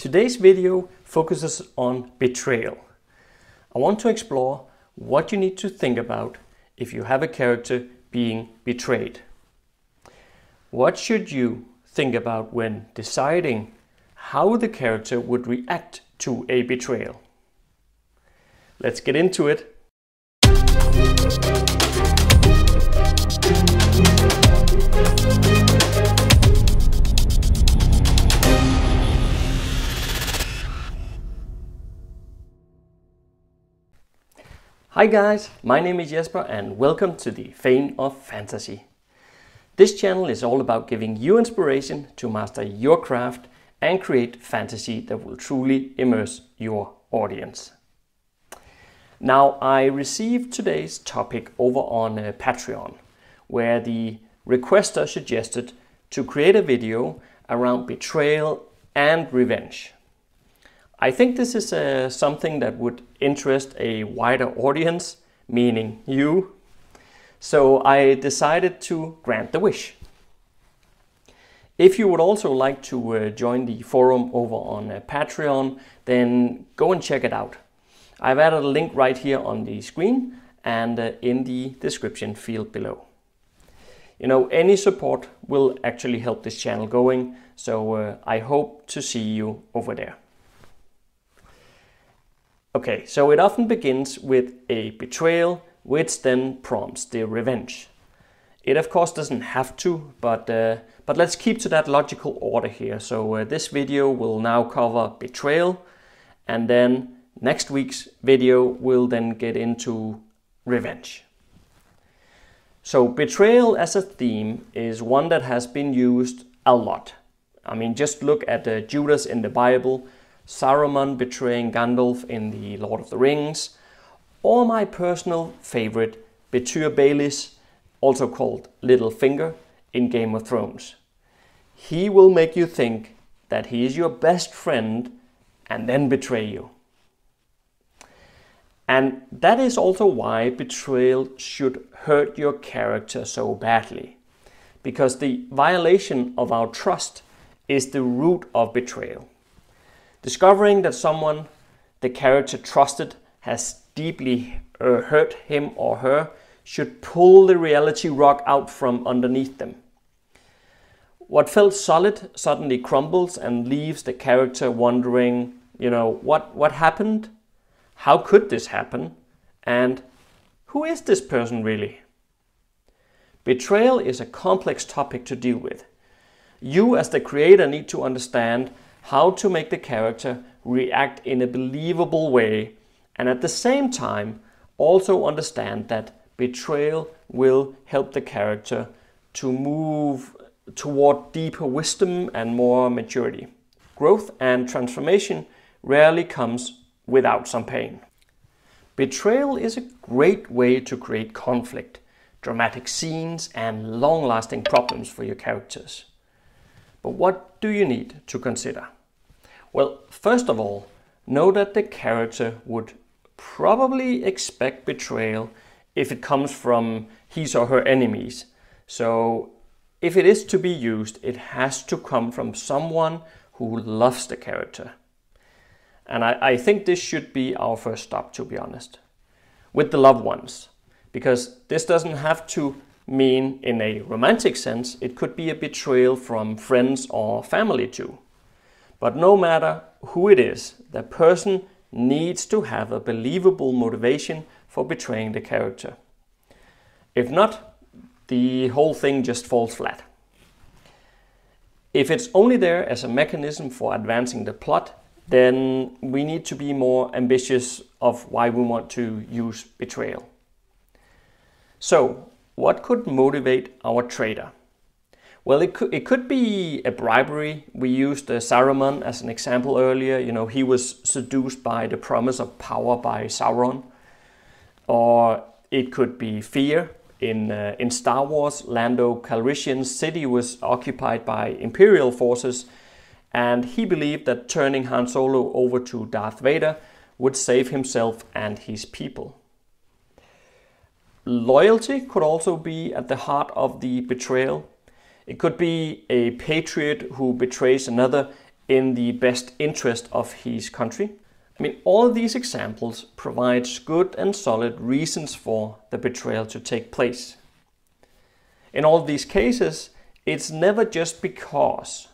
Today's video focuses on betrayal. I want to explore what you need to think about if you have a character being betrayed. What should you think about when deciding how the character would react to a betrayal? Let's get into it. Hi guys, my name is Jesper and welcome to the Fane of Fantasy. This channel is all about giving you inspiration to master your craft and create fantasy that will truly immerse your audience. Now, I received today's topic over on Patreon, where the requester suggested to create a video around betrayal and revenge. I think this is something that would interest a wider audience, meaning you. So I decided to grant the wish. If you would also like to join the forum over on Patreon, then go and check it out. I've added a link right here on the screen and in the description field below. You know, any support will actually help this channel going, so I hope to see you over there. Okay, so it often begins with a betrayal, which then prompts the revenge. It of course doesn't have to, but let's keep to that logical order here. So this video will now cover betrayal, and then next week's video will then get into revenge. So betrayal as a theme is one that has been used a lot. I mean, just look at Judas in the Bible, Saruman betraying Gandalf in the Lord of the Rings, or my personal favorite, betrayal, also called Littlefinger, in Game of Thrones. He will make you think that he is your best friend and then betray you. And that is also why betrayal should hurt your character so badly, because the violation of our trust is the root of betrayal. Discovering that someone the character trusted has deeply hurt him or her should pull the reality rock out from underneath them. What felt solid suddenly crumbles and leaves the character wondering, what happened? How could this happen? And who is this person really? Betrayal is a complex topic to deal with. You as the creator need to understand how to make the character react in a believable way, and at the same time also understand that betrayal will help the character to move toward deeper wisdom and more maturity. Growth and transformation rarely comes without some pain. Betrayal is a great way to create conflict, dramatic scenes, and long-lasting problems for your characters. But what do you need to consider? Well, first of all, know that the character would probably expect betrayal if it comes from his or her enemies. So if it is to be used, it has to come from someone who loves the character. And I think this should be our first stop, to be honest, with the loved ones, because this doesn't have to mean in a romantic sense. It could be a betrayal from friends or family too. But no matter who it is, the person needs to have a believable motivation for betraying the character. If not, the whole thing just falls flat. If it's only there as a mechanism for advancing the plot, then we need to be more ambitious of why we want to use betrayal. So, what could motivate our traitor? Well, it could be a bribery. We used Saruman as an example earlier. He was seduced by the promise of power by Sauron. Or it could be fear. In Star Wars, Lando Calrissian's city was occupied by Imperial forces, and he believed that turning Han Solo over to Darth Vader would save himself and his people. Loyalty could also be at the heart of the betrayal. It could be a patriot who betrays another in the best interest of his country. I mean, all these examples provides good and solid reasons for the betrayal to take place. In all these cases, it's never just because.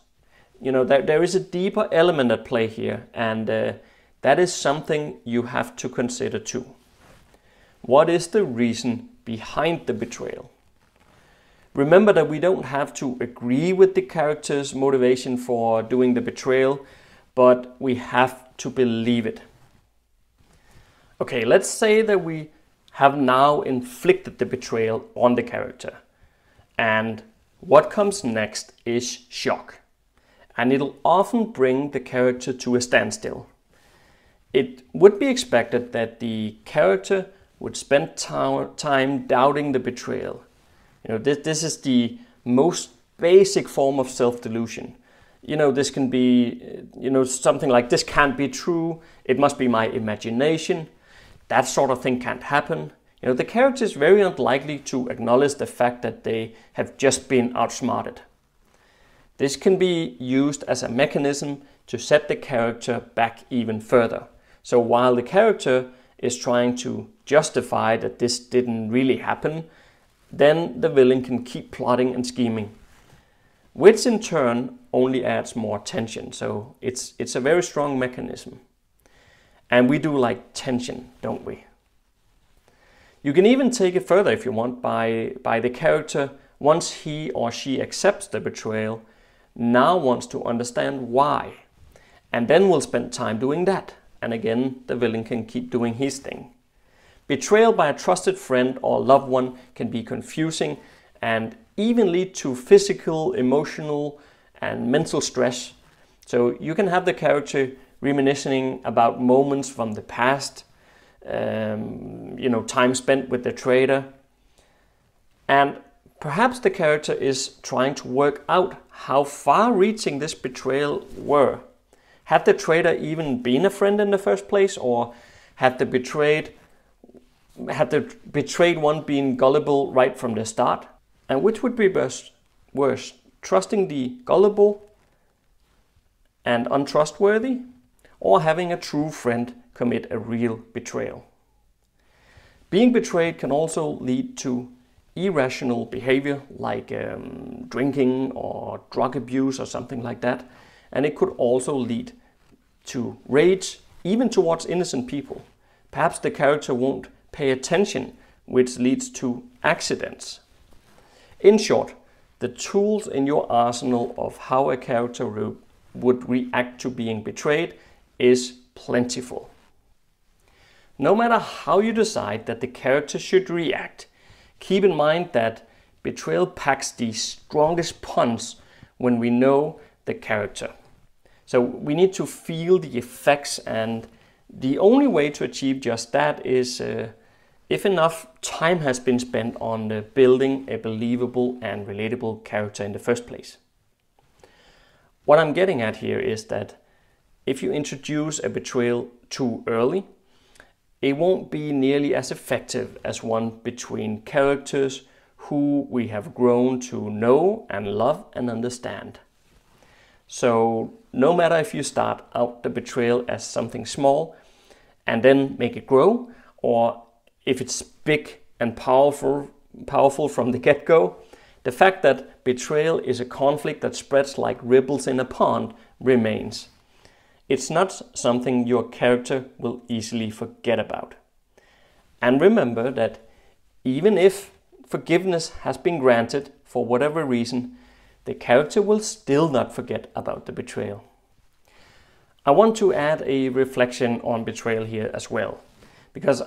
There is a deeper element at play here, and that is something you have to consider too. What is the reason behind the betrayal? Remember that we don't have to agree with the character's motivation for doing the betrayal, but we have to believe it. Okay, let's say that we have now inflicted the betrayal on the character, and what comes next is shock, and it'll often bring the character to a standstill. It would be expected that the character would spend time doubting the betrayal. This is the most basic form of self-delusion. This can be, something like, this can't be true, it must be my imagination, that sort of thing can't happen. The character is very unlikely to acknowledge the fact that they have just been outsmarted. This can be used as a mechanism to set the character back even further. So while the character is trying to justify that this didn't really happen, then the villain can keep plotting and scheming, which in turn only adds more tension. So it's a very strong mechanism. And we do like tension, don't we? You can even take it further if you want by the character, once he or she accepts the betrayal, now wants to understand why. And then will spend time doing that. And again, the villain can keep doing his thing. Betrayal by a trusted friend or loved one can be confusing and even lead to physical, emotional, and mental stress. So you can have the character reminiscing about moments from the past, time spent with the traitor. And perhaps the character is trying to work out how far-reaching this betrayal were. Had the traitor even been a friend in the first place, or had the betrayed one been gullible right from the start? And which would be worse, trusting the gullible and untrustworthy, or having a true friend commit a real betrayal? Being betrayed can also lead to irrational behavior like drinking or drug abuse or something like that. And it could also lead to rage, even towards innocent people. Perhaps the character won't pay attention, which leads to accidents. In short, the tools in your arsenal of how a character would react to being betrayed is plentiful. No matter how you decide that the character should react, keep in mind that betrayal packs the strongest punch when we know the character. So we need to feel the effects, and the only way to achieve just that is if enough time has been spent on building a believable and relatable character in the first place. What I'm getting at here is that if you introduce a betrayal too early, it won't be nearly as effective as one between characters who we have grown to know and love and understand. So no matter if you start out the betrayal as something small and then make it grow, or if it's big and powerful from the get-go, the fact that betrayal is a conflict that spreads like ripples in a pond remains. It's not something your character will easily forget about. And remember that even if forgiveness has been granted for whatever reason, the character will still not forget about the betrayal. I want to add a reflection on betrayal here as well, because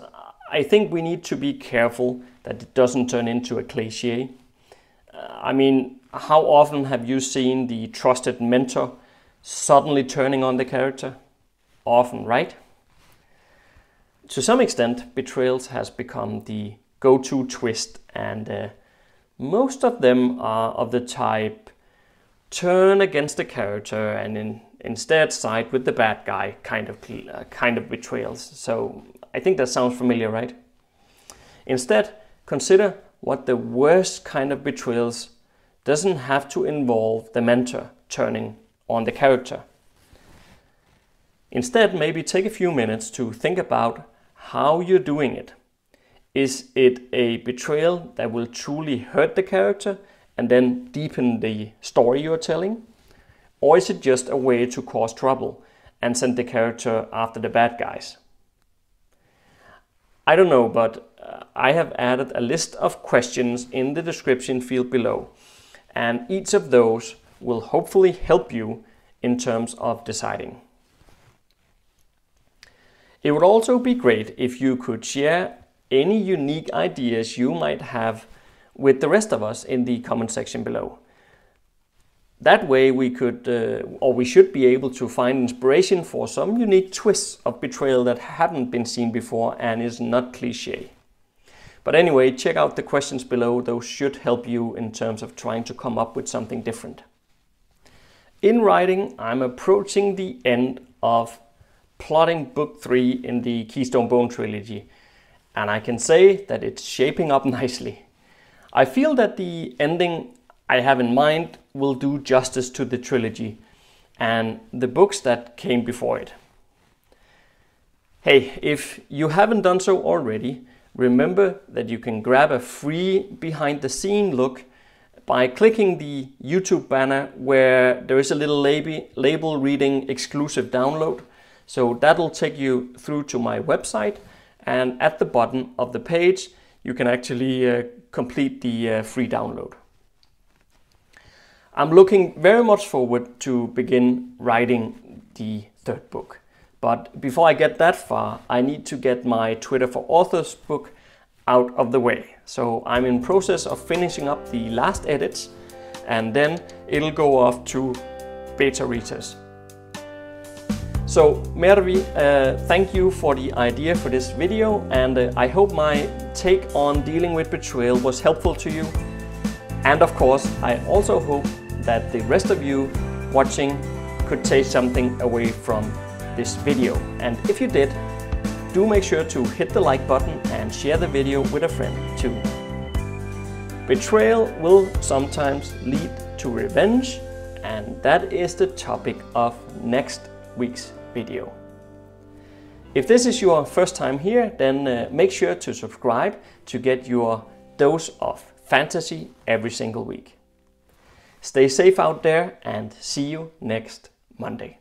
I think we need to be careful that it doesn't turn into a cliché. How often have you seen the trusted mentor suddenly turning on the character? Often, right? To some extent, betrayals has become the go-to twist, and most of them are of the type turn against the character and instead side with the bad guy kind of betrayals. So I think that sounds familiar, right? Instead, consider what the worst kind of betrayals doesn't have to involve the mentor turning on the character. Instead, maybe take a few minutes to think about how you're doing it. Is it a betrayal that will truly hurt the character and then deepen the story you're telling? Or is it just a way to cause trouble and send the character after the bad guys? I don't know, but I have added a list of questions in the description field below, and each of those will hopefully help you in terms of deciding. It would also be great if you could share any unique ideas you might have with the rest of us in the comment section below. That way we could, or we should be able to find inspiration for some unique twists of betrayal that haven't been seen before and is not cliché. But anyway, check out the questions below. Those should help you in terms of trying to come up with something different. In writing, I'm approaching the end of plotting book 3 in the Keystone Bone trilogy, and I can say that it's shaping up nicely. I feel that the ending I have in mind will do justice to the trilogy and the books that came before it. Hey, if you haven't done so already, remember that you can grab a free behind-the-scene look by clicking the YouTube banner where there is a little label reading exclusive download. So that'll take you through to my website, and at the bottom of the page you can actually complete the free download. I'm looking very much forward to begin writing the 3rd book. But before I get that far, I need to get my Twitter for Authors book out of the way. So I'm in process of finishing up the last edits, and then it'll go off to beta readers. So Mervi, thank you for the idea for this video, and I hope my take on dealing with betrayal was helpful to you. And of course, I also hope that the rest of you watching could take something away from this video. And if you did, do make sure to hit the like button and share the video with a friend too. Betrayal will sometimes lead to revenge, and that is the topic of next week's video. If this is your first time here, then make sure to subscribe to get your dose of fantasy every single week. Stay safe out there, and see you next Monday.